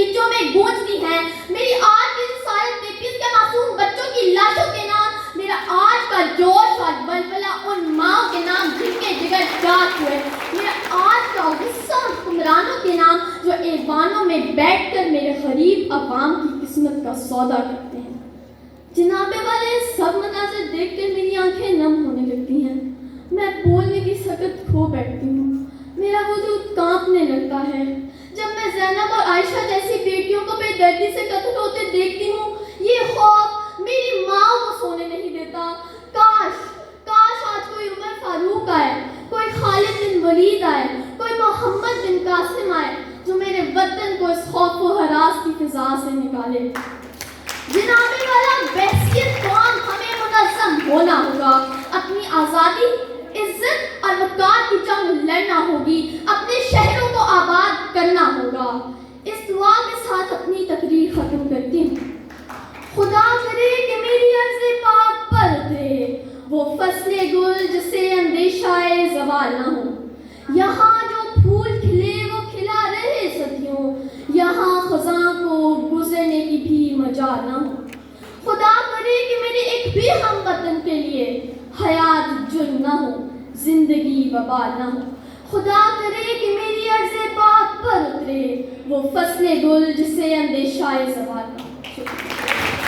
بغیچوں میں گونجتی ہیں، میری آج کی رسالت میں 20 کے معصوم بچوں کی لاشوں کے نام، میرا آج کا جوش اور بلبلہ ان ماؤں کے نام جن کے جگر جاگ ہوئے، میرا آج کا غصہ حکمرانوں کے نام جو ایوانوں میں بیٹھ کر میرے غریب عوام کی قسمت کا سودا کرتے ہیں۔ جناب والے سب مناظر دیکھ کر میری آنکھیں نم ہونے لگتی ہیں، میں بولنے کی سکت کھو بیٹھتی ہوں، میرا وجود کانپنے لگتا ہے جب میں زینب اور عائشہ جیسی بیٹیوں کو بے دردی سے قتل ہوتے دیکھتی ہوں۔ یہ خوف میری ماں کو سونے نہیں دیتا۔ کاش آج کوئی عمر فاروق آئے، کوئی خالد بن ولید آئے، کوئی محمد بن قاسم آئے جو میرے وطن کو اس خوف و ہراس کی فضا سے نکالے۔ جناب والا بحثیت قوم ہمیں منظم ہونا ہوگا، اپنی آزادی، عزت اور وقار کی جنگ لڑنا ہوگی، اپنے شہروں کو آباد کرنا ہوگا۔ اس دعا کے ساتھ اپنی تقریر ختم کرتی ہوں۔ خدا کرے کہ میری عرض پاک پر اترے وہ فصل گل جسے اندیشہ زوال نہ ہو، یہاں جو پھول کھلے وہ کھلا رہے صدیوں، یہاں خزاں کو گزرنے کی بھی مجال نہ ہو۔ خدا کرے کہ میرے ایک بھی ہم وطن کے لیے حیات جرم نہ ہو، زندگی وبال نہ ہو۔ خدا کرے کہ میری عرض پاک پر اترے وہ فصل گل جسے اندیشہ زوال نہ ہو۔